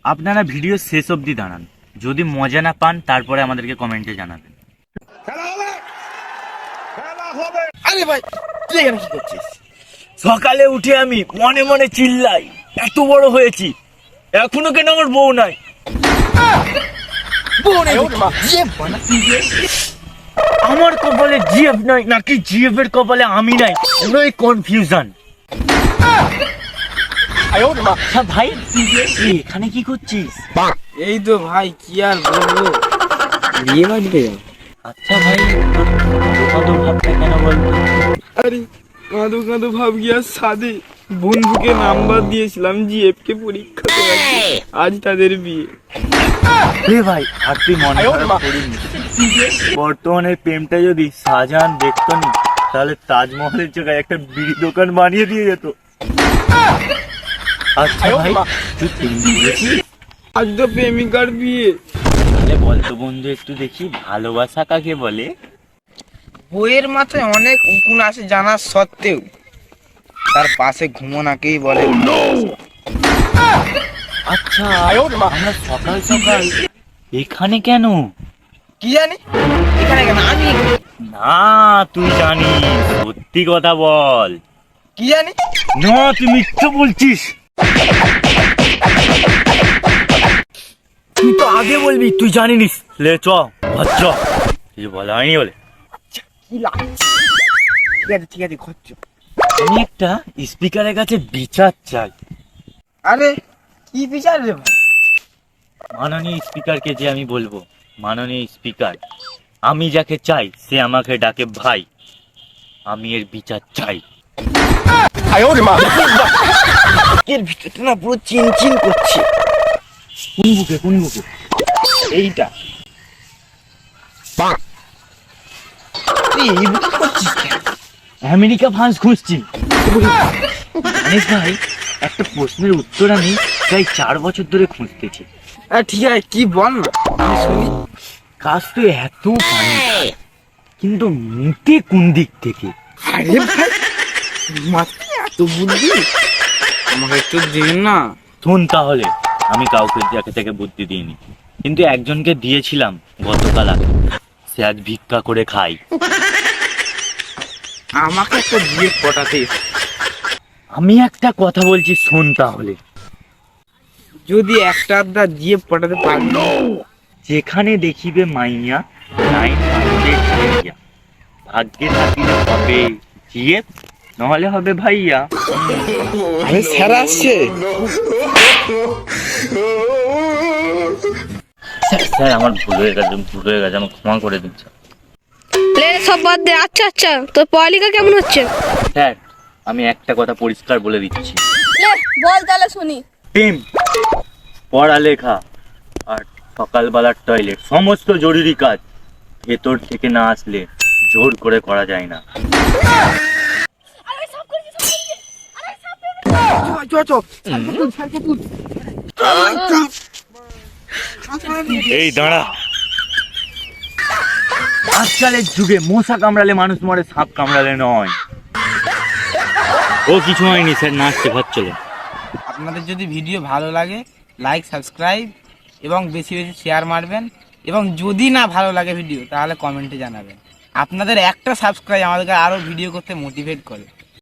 আপনারা ভিডিও শেষ অবধি দাঁড়ান, যদি মজা না পান তারপরে আমাদেরকে কমেন্টে জানাবেন। আরে ভাই তুই এখানে কি করছিস? সকালে উঠে আমি মনে মনে চিল্লাই, এত বড় হয়েছি এখনো কেন আমার বউ নাই। আমার কপালে জিএফ নাই নাকি জিএফ এর কপালে আমি নাই, পুরোই কনফিউশন। ভাই এখানে কি করছিস? এই তো ভাই কি আর বলবো, বিয়ে বাড়িতে যাও। আচ্ছা ভাই তোর ভাবটা কেন বলতো? আরে কাঁদো কাঁদো ভাব গিয়া সাদে বন্ধুকে নাম্বার দিয়েছিলাম জিএফ কে পরীক্ষা করাতে, আজ তাদের বিয়ে। রে ভাই আর তুই মনে করিনি, বর্তমানে প্রেমটা যদি শাহজাহান দেখতো নি তাহলে তাজমহলের জায়গায় একটা বিড়ি দোকান বানিয়ে দিয়ে যেত। আচ্ছা ভাই তুই প্রেম করেছিস? আজ তো প্রেমিকার বিয়ে। তাহলে বলতো বন্ধু একটু দেখি ভালোবাসা কাকে বলে? বইয়ের মাথায় অনেক উকুন আসে জানা সত্ত্বেও তার পাশে ঘুমোনাকেই বলে। আচ্ছা আমরা সকাল সকাল এখানে কেন? কি জানি এখানে কেন আমি? না তুই জানিস, সত্যি কথা বল। কি জানি না তুই মিথ্যে বলছিস। তুই তো আগে বলবি তুই জানিস। লে চ আচ্ছা কিছু বলা হয়নি বলে। কি লাগছে? ঠিক আছে খরচ। আমি একটা স্পিকারের কাছে বিচার চাই। আরে কি বিচার রে ভাই? মাননীয় স্পিকারকে যে আমি বলবো, মাননীয় স্পিকার আমি যাকে চাই সে আমাকে ডাকে ভাই, আমি এর বিচার চাই। এর ভিতরটা না পুরো চিনচিন করছে। কোন বুকে কোন বুকে? এইটা তুই এই বুকে করছিস কেন? আমেরিকা ফ্রান্স খুঁজছি। জানিস ভাই একটা প্রশ্নের উত্তর আমি প্রায় 4 বছর ধরে খুঁজতেছি। ঠিক আছে কি বল না আমি শুনি। কাজ তো এত পানি কিন্তু মুতে কোন দিক থেকে? আরে ভাই মাথায় এত বুদ্ধি, আমাকে একটু দিন না। শোন তাহলে, আমি কাউকে যাকে থেকে বুদ্ধি দিইনি, কিন্তু একজনকে দিয়েছিলাম গতকাল আগে, সে আজ ভিক্ষা করে খাই। আমাকে একটা বিয়ে পটাতে। আমি একটা কথা বলছি শোন তাহলে, যদি একটা আধটা দিয়ে পটাতে পারবি, যেখানে দেখিবে মাইয়া লাইন মারবে খাইয়া, ভাগ্যে থাকিলে হবে জিএফ নহলে হবে ভাইয়া। আরে স্যার আসছে। স্যার আমার ভুল হয়ে গেছে আমার ক্ষমা করে দিন স্যার। সব বাদ দে। আচ্ছা আচ্ছা তোর পড়ালেখা কেমন হচ্ছে? স্যার আমি একটা কথা পরিষ্কার বলে দিচ্ছি, বল তাহলে শুনি। প্রেম, পড়ালেখা আর সকালবেলার টয়লেট সমস্ত জরুরি কাজ ভেতর থেকে না আসলে জোর করে করা যায় না। এই দাঁড়া, আজকালের যুগে মশা কামড়ালে মানুষ মরে, সাপ কামড়ালে নয়। ও কিছু হয়নি স্যার, নাচতে ঘর চলে। আপনাদের যদি ভিডিও ভালো লাগে লাইক সাবস্ক্রাইব এবং বেশি বেশি শেয়ার মারবেন, এবং যদি না ভালো লাগে ভিডিও তাহলে কমেন্টে জানাবেন। আপনাদের একটা সাবস্ক্রাইব আমাদেরকে আরো ভিডিও করতে মোটিভেট করে।